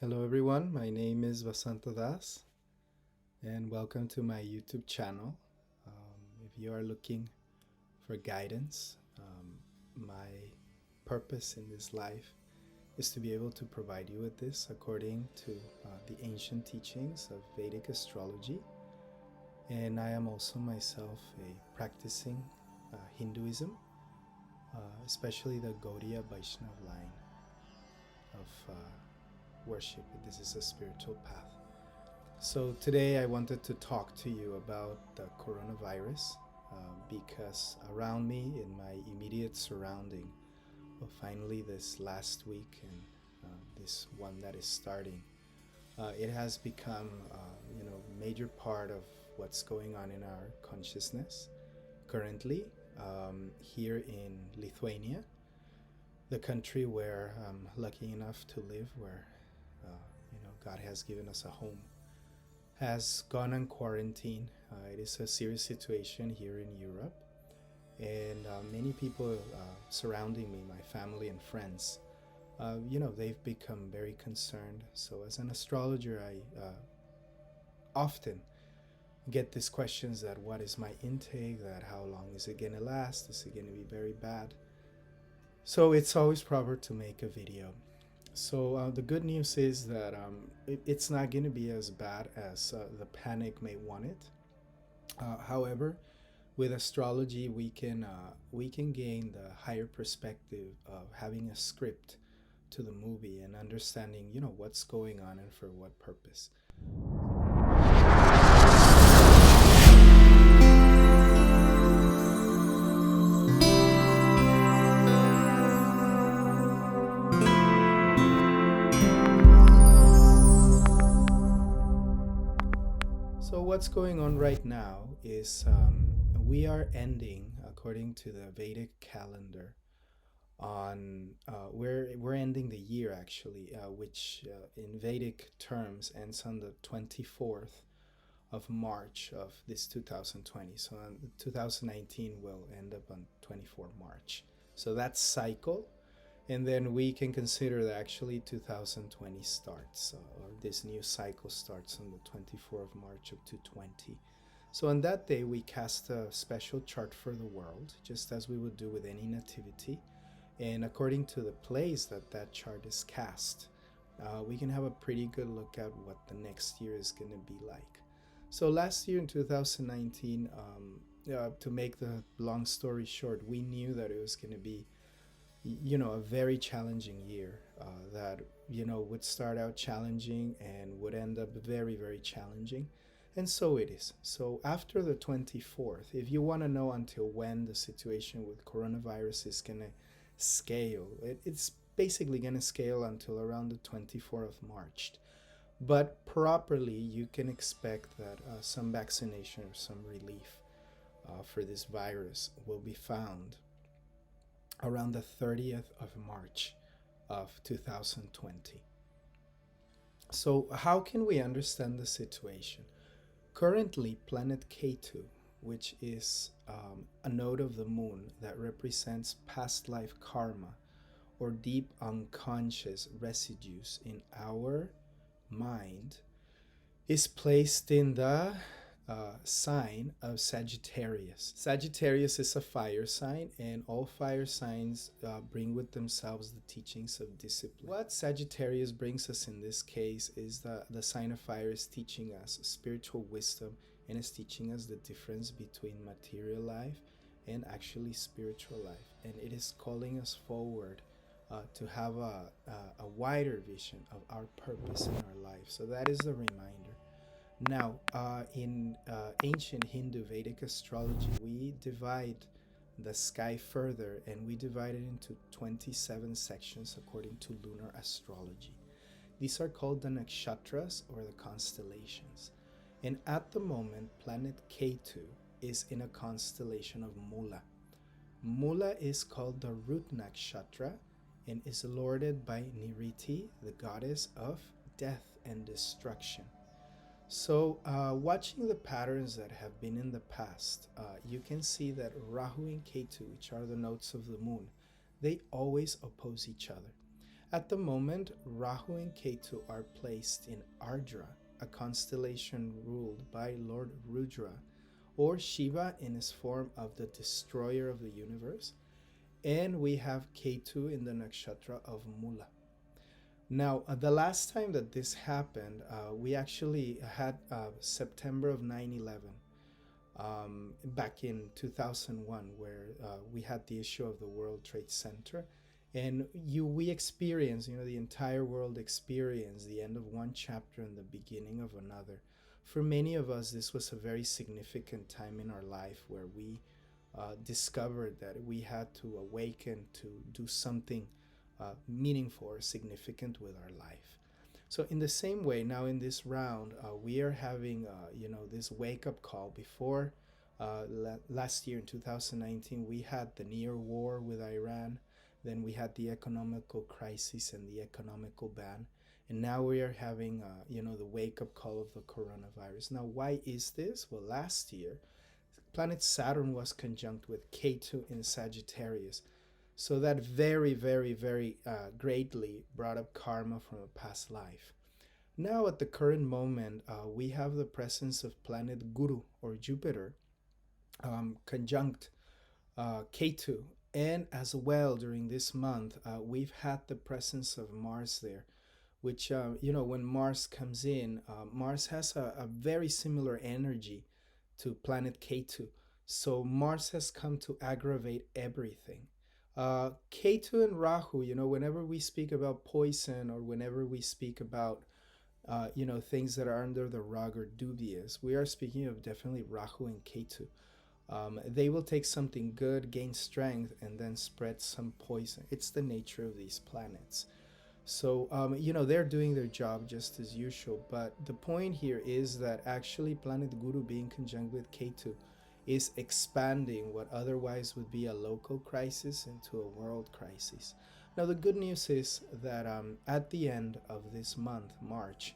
Hello everyone, my name is Vasanta and welcome to my YouTube channel. If you are looking for guidance, my purpose in this life is to be able to provide you with this according to the ancient teachings of Vedic astrology. And I am also myself a practicing Hinduism, especially the Gaudiya Vaishnav line of worship. This is a spiritual path. So today I wanted to talk to you about the coronavirus because around me, in my immediate surrounding, well, finally this last week and this one that is starting, it has become, major part of what's going on in our consciousness currently here in Lithuania, the country where I'm lucky enough to live, where God has given us a home, has gone on quarantine. It is a serious situation here in Europe, and many people surrounding me, my family and friends, they've become very concerned. So, as an astrologer, I often get these questions: that what is my intake? That how long is it gonna last? Is it gonna be very bad? So it's always proper to make a video. So the good news is that it's not going to be as bad as the panic may want it. However, with astrology, we can gain the higher perspective of having a script to the movie and understanding, what's going on and for what purpose. So what's going on right now is we are ending, according to the Vedic calendar, on we're ending the year actually, which in Vedic terms ends on the 24th of March of this 2020. So 2019 will end up on 24 March. So that's cycle, and then we can consider that actually 2020 starts, or this new cycle starts on the 24th of March of 2020. So on that day, we cast a special chart for the world, just as we would do with any nativity. And according to the place that that chart is cast, we can have a pretty good look at what the next year is going to be like. So last year in 2019, to make the long story short, we knew that it was going to be, a very challenging year, that, would start out challenging and would end up very, very challenging. And so it is. So after the 24th, if you want to know until when the situation with coronavirus is going to scale, it's basically going to scale until around the 24th of March. But properly, you can expect that some vaccination or some relief for this virus will be found around the 30th of March of 2020. So, how can we understand the situation? Currently, planet K2, which is a node of the moon that represents past life karma or deep unconscious residues in our mind, is placed in the sign of Sagittarius. Sagittarius is a fire sign, and all fire signs bring with themselves the teachings of discipline. What Sagittarius brings us in this case is the sign of fire is teaching us spiritual wisdom, and is teaching us the difference between material life and actually spiritual life. And it is calling us forward to have a wider vision of our purpose in our life. So that is the reminder. Now, in ancient Hindu Vedic astrology, we divide the sky further, and we divide it into 27 sections according to lunar astrology. These are called the nakshatras, or the constellations. And at the moment, planet K2 is in a constellation of Mula. Mula is called the root nakshatra and is lorded by Niriti, the goddess of death and destruction. So, watching the patterns that have been in the past, you can see that Rahu and Ketu, which are the nodes of the moon, they always oppose each other. At the moment, Rahu and Ketu are placed in Ardra, a constellation ruled by Lord Rudra, or Shiva in his form of the destroyer of the universe, and we have Ketu in the nakshatra of Mula. Now, the last time that this happened, we actually had September of 9/11, back in 2001, where we had the issue of the World Trade Center. And we experienced, the entire world experienced the end of one chapter and the beginning of another. For many of us, this was a very significant time in our life where we discovered that we had to awaken to do something meaningful or significant with our life. So in the same way, now in this round, we are having, this wake-up call. Before last year in 2019, we had the near war with Iran. Then we had the economical crisis and the economical ban. And now we are having, the wake-up call of the coronavirus. Now, why is this? Well, last year, planet Saturn was conjunct with Ketu in Sagittarius. So that very, very, very greatly brought up karma from a past life. Now, at the current moment, we have the presence of planet Guru or Jupiter conjunct Ketu. And as well, during this month, we've had the presence of Mars there, which, when Mars comes in, Mars has a very similar energy to planet Ketu. So Mars has come to aggravate everything. Ketu and Rahu, whenever we speak about poison or whenever we speak about, things that are under the rug or dubious, we are speaking of definitely Rahu and Ketu. They will take something good, gain strength, and then spread some poison. It's the nature of these planets. So, they're doing their job just as usual. But the point here is that actually planet Guru being conjunct with Ketu is expanding what otherwise would be a local crisis into a world crisis. Now, the good news is that at the end of this month, March,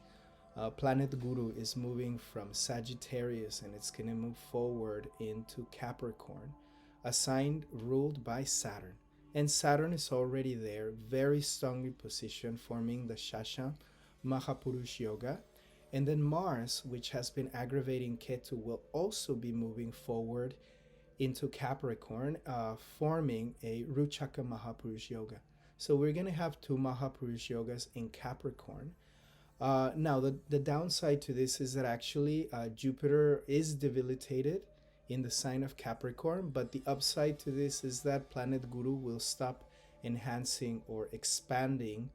planet Guru is moving from Sagittarius and it's going to move forward into Capricorn, a sign ruled by Saturn. And Saturn is already there, very strongly positioned, forming the Shasha Mahapurush Yoga. And then Mars, which has been aggravating Ketu, will also be moving forward into Capricorn, forming a Ruchaka Mahapurush Yoga. So we're going to have two Mahapurush Yogas in Capricorn. Now, the downside to this is that actually Jupiter is debilitated in the sign of Capricorn, but the upside to this is that planet Guru will stop enhancing or expanding,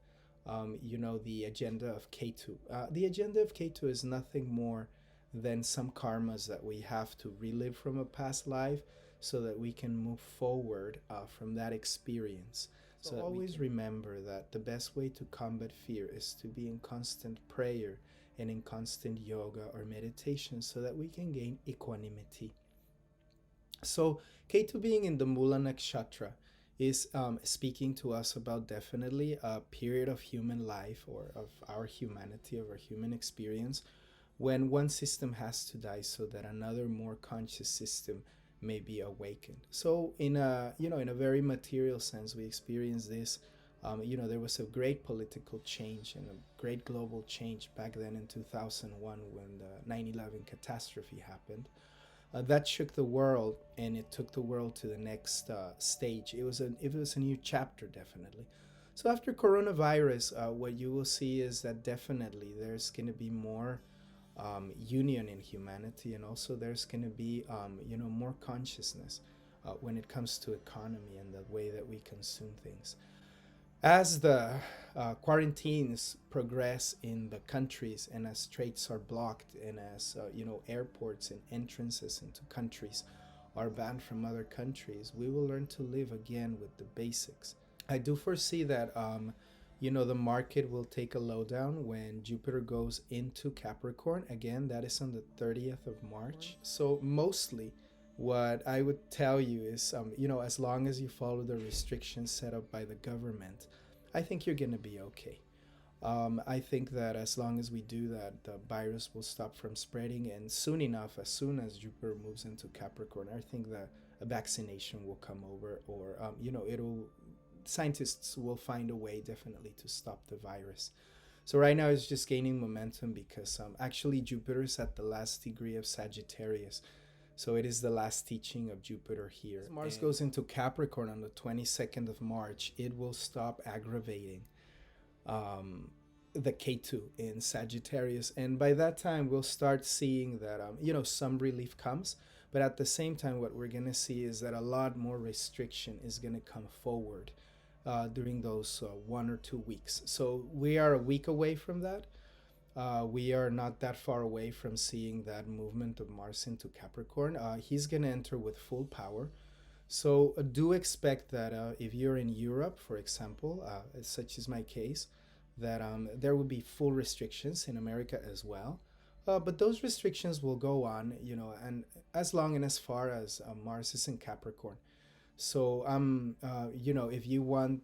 the agenda of Ketu. The agenda of Ketu is nothing more than some karmas that we have to relive from a past life so that we can move forward from that experience. So always remember that the best way to combat fear is to be in constant prayer and in constant yoga or meditation so that we can gain equanimity. So Ketu being in the Mula Nakshatra is speaking to us about definitely a period of human life or of our humanity, of our human experience, when one system has to die so that another more conscious system may be awakened. So in a very material sense, we experience this. There was a great political change and a great global change back then in 2001 when the 9/11 catastrophe happened. That shook the world and it took the world to the next stage. It was a new chapter, definitely. So after coronavirus, what you will see is that definitely there's going to be more union in humanity, and also there's going to be more consciousness when it comes to economy and the way that we consume things. As the quarantines progress in the countries and as straits are blocked and as airports and entrances into countries are banned from other countries, we will learn to live again with the basics. I do foresee that the market will take a lowdown when Jupiter goes into Capricorn. Again, that is on the 30th of March. So mostly what I would tell you is, as long as you follow the restrictions set up by the government, I think you're going to be okay. I think that as long as we do that, the virus will stop from spreading. And soon enough, as soon as Jupiter moves into Capricorn, I think that a vaccination will come over, or, it'll scientists will find a way definitely to stop the virus. So right now it's just gaining momentum because actually Jupiter is at the last degree of Sagittarius. So it is the last teaching of Jupiter here. As Mars goes into Capricorn on the 22nd of March, it will stop aggravating um, the K2 in Sagittarius. And by that time, we'll start seeing that, some relief comes. But at the same time, what we're going to see is that a lot more restriction is going to come forward during those 1 or 2 weeks. So we are a week away from that. We are not that far away from seeing that movement of Mars into Capricorn. He's going to enter with full power. So do expect that if you're in Europe, for example, such is my case, that there will be full restrictions in America as well. But those restrictions will go on, and as long and as far as Mars is in Capricorn. So, if you want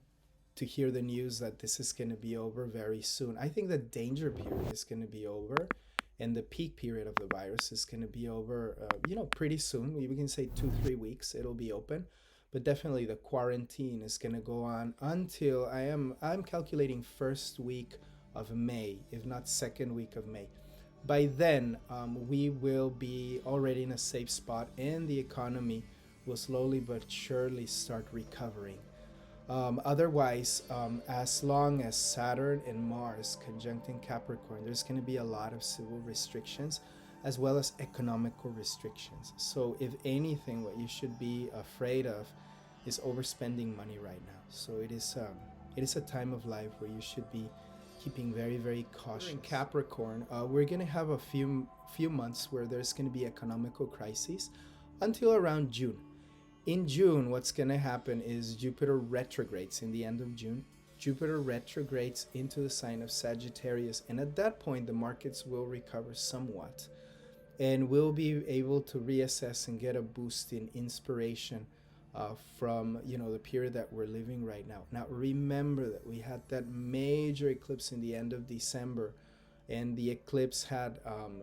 to hear the news that this is going to be over very soon. I think the danger period is going to be over, and the peak period of the virus is going to be over, pretty soon. We can say 2 3 weeks it'll be open, but definitely the quarantine is going to go on until I'm calculating first week of May, if not second week of May. By then, we will be already in a safe spot, and the economy will slowly but surely start recovering. Otherwise, as long as Saturn and Mars conjuncting Capricorn, there's going to be a lot of civil restrictions as well as economical restrictions. So, if anything, what you should be afraid of is overspending money right now. So, it is a time of life where you should be keeping very, very cautious. In Capricorn, we're going to have a few months where there's going to be economical crises until around June. In June, what's going to happen is Jupiter retrogrades in the end of June. Jupiter retrogrades into the sign of Sagittarius, and at that point, the markets will recover somewhat, and we'll be able to reassess and get a boost in inspiration from the period that we're living right now. Now, remember that we had that major eclipse in the end of December, and the eclipse had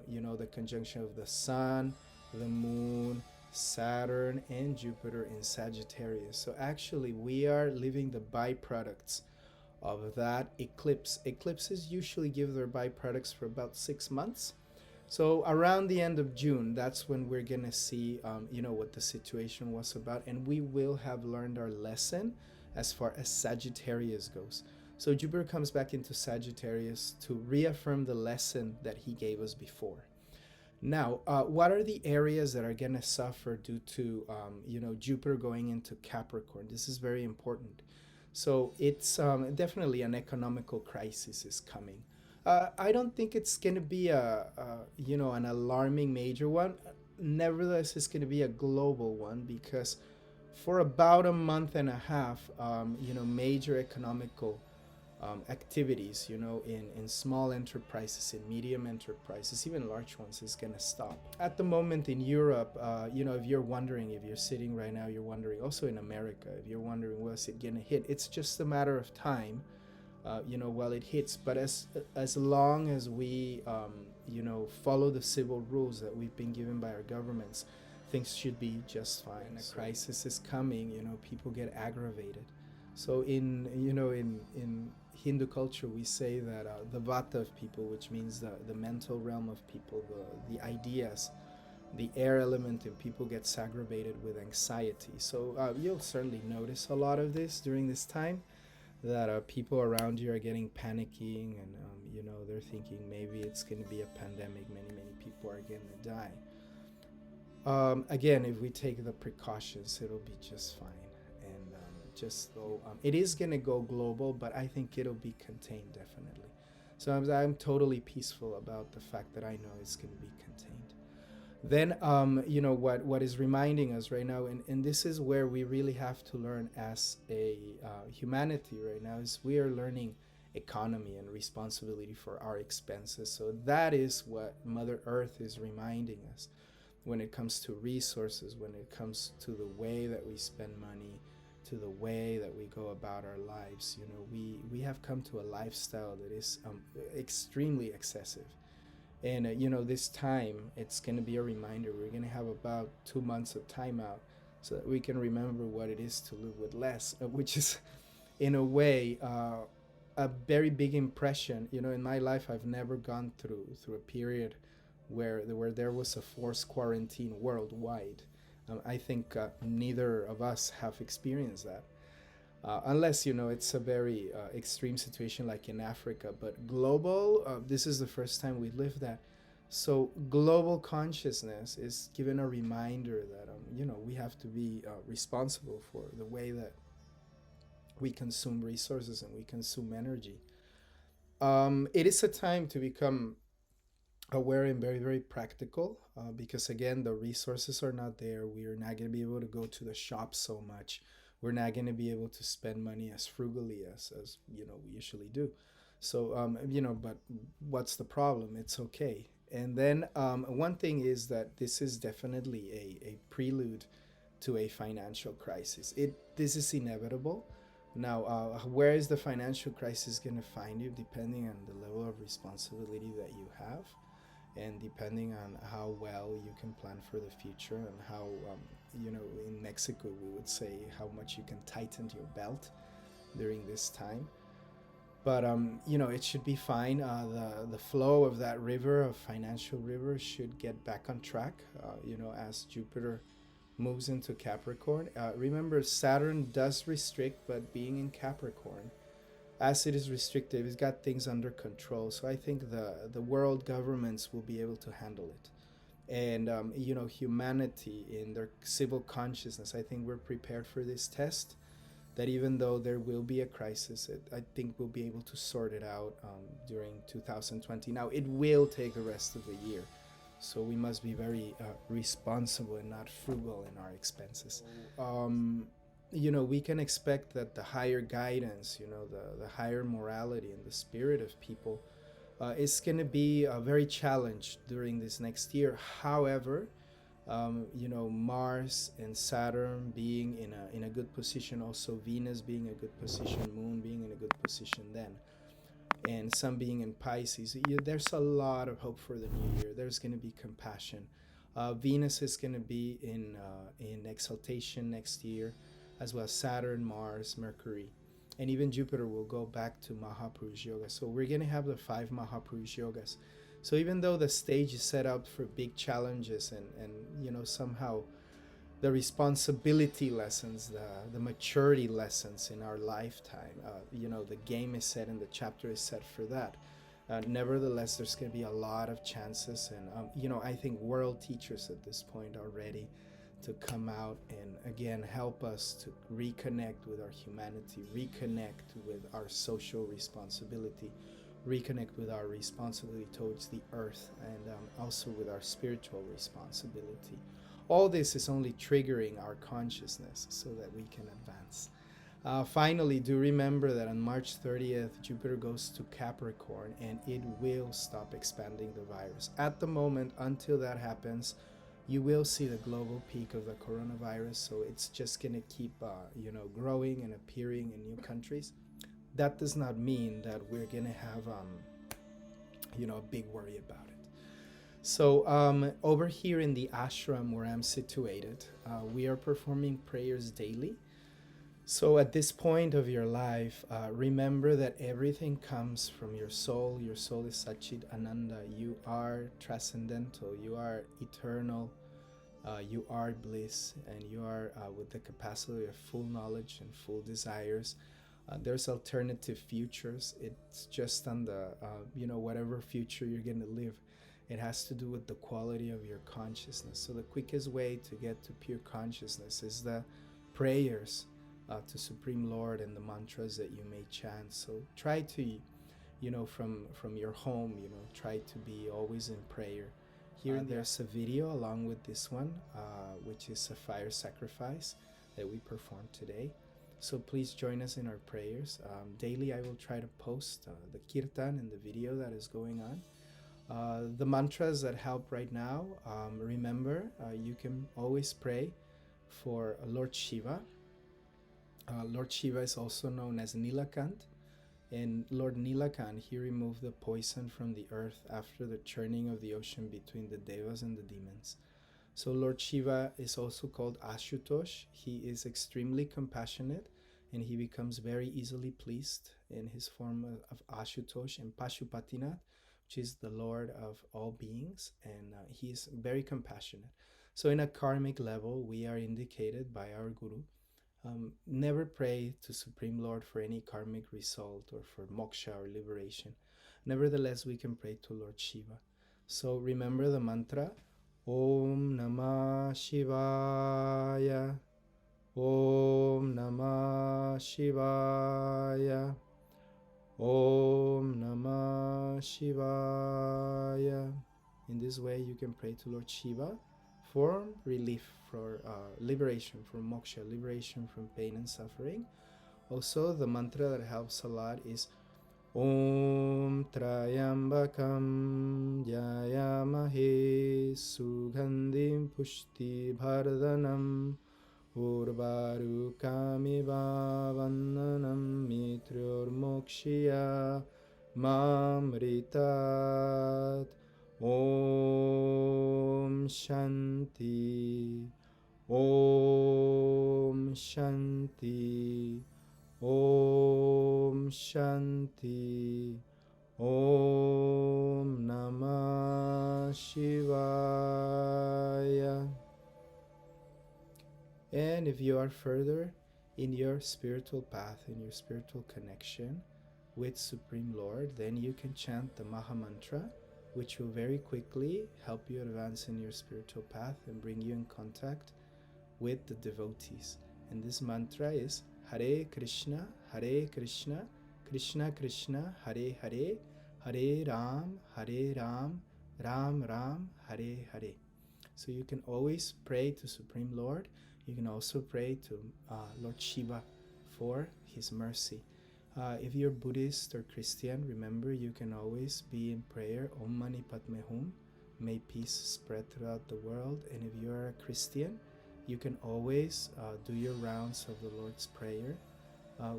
the conjunction of the Sun, the Moon, Saturn, and Jupiter in Sagittarius. So actually, we are living the byproducts of that eclipse. Eclipses usually give their byproducts for about 6 months. So around the end of June, that's when we're gonna see, what the situation was about, and we will have learned our lesson as far as Sagittarius goes. So Jupiter comes back into Sagittarius to reaffirm the lesson that he gave us before. Now, what are the areas that are going to suffer due to, Jupiter going into Capricorn? This is very important. So it's definitely an economical crisis is coming. I don't think it's going to be an alarming major one. Nevertheless, it's going to be a global one because for about a month and a half, major economical activities, in small enterprises, in medium enterprises, even large ones, is going to stop. At the moment in Europe, if you're wondering, if you're sitting right now, you're wondering, also in America, if you're wondering, was it going to hit? It's just a matter of time, while it hits. But as long as we, follow the civil rules that we've been given by our governments, things should be just fine. When a crisis is coming, people get aggravated. So in Hindu culture, we say that the vata of people, which means the mental realm of people, the ideas, the air element in people gets aggravated with anxiety. So you'll certainly notice a lot of this during this time, that people around you are getting panicking, and they're thinking maybe it's going to be a pandemic, many people are going to die. Again, if we take the precautions, it'll be just fine. And just though it is going to go global, but I think it'll be contained definitely. So I'm totally peaceful about the fact that I know it's going to be contained. Then, what is reminding us right now, and this is where we really have to learn as a humanity right now, is we are learning economy and responsibility for our expenses. So that is what Mother Earth is reminding us when it comes to resources, when it comes to the way that we spend money, to the way that we go about our lives. We have come to a lifestyle that is extremely excessive. And this time, it's going to be a reminder. We're going to have about 2 months of time out so that we can remember what it is to live with less, which is in a way, a very big impression. You know, in my life, I've never gone through a period where there was a forced quarantine worldwide. I think neither of us have experienced that, unless you know it's a very extreme situation like in Africa. But global, this is the first time we lived that. So global consciousness is given a reminder that you know we have to be responsible for the way that we consume resources and we consume energy. It is a time to become aware and very very practical, because again the resources are not there. We're not going to be able to go to the shop so much. We're not going to be able to spend money as frugally as you know we usually do. So you know, but what's the problem? It's okay. And then one thing is that this is definitely a prelude to a financial crisis. This is inevitable. Now, where is the financial crisis going to find you? Depending on the level of responsibility that you have, and depending on how well you can plan for the future, and how you know, in Mexico we would say how much you can tighten your belt during this time. But you know, it should be fine. The flow of that river, of financial river, should get back on track. You know, as Jupiter moves into Capricorn. Remember, Saturn does restrict, but being in Capricorn, as it is restrictive, it's got things under control. So I think the world governments will be able to handle it. And you know, humanity in their civil consciousness, I think we're prepared for this test. That even though there will be a crisis, I think we'll be able to sort it out during 2020. Now, it will take the rest of the year, so we must be very responsible and not frugal in our expenses. You know, we can expect that the higher guidance, you know, the higher morality and the spirit of people is going to be very challenged during this next year. However, you know, Mars and Saturn being in a good position, also Venus being a good position, Moon being in a good position then, and Sun being in Pisces, there's a lot of hope for the new year. There's going to be compassion. Venus is going to be in exaltation next year, as well as Saturn, Mars, Mercury, and even Jupiter will go back to Mahapurush Yoga. So we're going to have the 5 Mahapurush Yogas. So even though the stage is set up for big challenges, and you know, somehow the responsibility lessons, the maturity lessons in our lifetime, you know, the game is set and the chapter is set for that. Nevertheless, there's going to be a lot of chances, and you know, I think world teachers at this point are ready to come out and again help us to reconnect with our humanity, reconnect with our social responsibility, reconnect with our responsibility towards the earth, and also with our spiritual responsibility. All this is only triggering our consciousness so that we can advance. Finally, do remember that on March 30th, Jupiter goes to Capricorn and it will stop expanding the virus. At the moment, until that happens, you will see the global peak of the coronavirus. So it's just going to keep, you know, growing and appearing in new countries. That does not mean that we're going to have, you know, a big worry about it. So over here in the ashram where I'm situated, we are performing prayers daily. So at this point of your life, remember that everything comes from your soul. Your soul is Satchit Ananda. You are transcendental. You are eternal. You are bliss, and you are with the capacity of full knowledge and full desires. There's alternative futures. It's just on the, you know, whatever future you're going to live. It has to do with the quality of your consciousness. So the quickest way to get to pure consciousness is the prayers to Supreme Lord and the mantras that you may chant. So try to, you know, from your home, you know, try to be always in prayer. Here there's a video along with this one, which is a fire sacrifice that we performed today. So please join us in our prayers. Daily I will try to post the kirtan and the video that is going on. The mantras that help right now, remember, you can always pray for Lord Shiva. Lord Shiva is also known as Nilakant. And Lord Nilakant, he removed the poison from the earth after the churning of the ocean between the Devas and the demons. So Lord Shiva is also called Ashutosh. He is extremely compassionate and he becomes very easily pleased in his form of Ashutosh and Pashupatinath, which is the Lord of all beings, and he's very compassionate. So, in a karmic level, we are indicated by our Guru. Never pray to Supreme Lord for any karmic result or for moksha or liberation. Nevertheless, we can pray to Lord Shiva. So remember the mantra Om Namah Shivaya. Om Namah Shivaya. Om Namah Shivaya. In this way, you can pray to Lord Shiva for relief, for liberation, for moksha, liberation from pain and suffering. Also, the mantra that helps a lot is Om Trayambakam Jayamahe Sugandhim Pushti Bhardanam Urvarukamiva Vandhanam Mitryor Mokshiya Mamritat. Om Shanti. Om Shanti. Om Shanti. Om Namah Shivaya. And if you are further in your spiritual path, in your spiritual connection with Supreme Lord, then you can chant the Maha Mantra, which will very quickly help you advance in your spiritual path and bring you in contact with the devotees. And this mantra is Hare Krishna, Krishna Krishna, Hare Hare, Hare Ram, Ram Ram, Hare Hare. So you can always pray to Supreme Lord. You can also pray to Lord Shiva for his mercy. If you're Buddhist or Christian, remember you can always be in prayer, Om Mani Padme Hum, may peace spread throughout the world. And if you're a Christian, you can always do your rounds of the Lord's Prayer,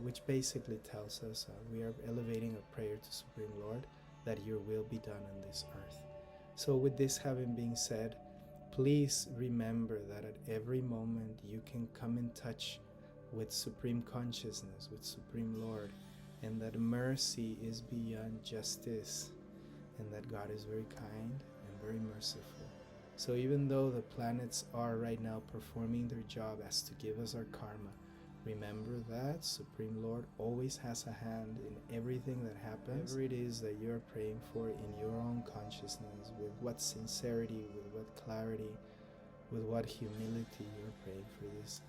which basically tells us we are elevating a prayer to Supreme Lord that your will be done on this earth. So with this having been said, please remember that at every moment you can come in touch with Supreme Consciousness, with Supreme Lord, and that mercy is beyond justice, and that God is very kind and very merciful. So even though the planets are right now performing their job as to give us our karma, remember that Supreme Lord always has a hand in everything that happens. Whatever it is that you're praying for in your own consciousness, with what sincerity, with what clarity, with what humility you're praying for this.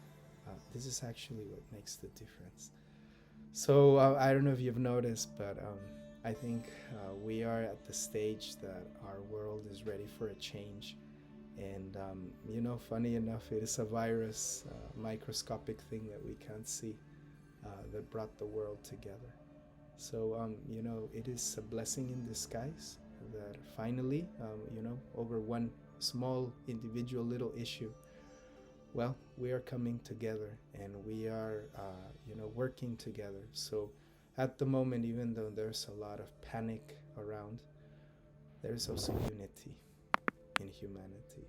This is actually what makes the difference. So I don't know if you've noticed, but I think we are at the stage that our world is ready for a change. And funny enough, it is a virus, microscopic thing that we can't see, that brought the world together. So it is a blessing in disguise that finally, over one small individual little issue, well, we are coming together and we are working together. So at the moment, even though there's a lot of panic around, there's also unity in humanity.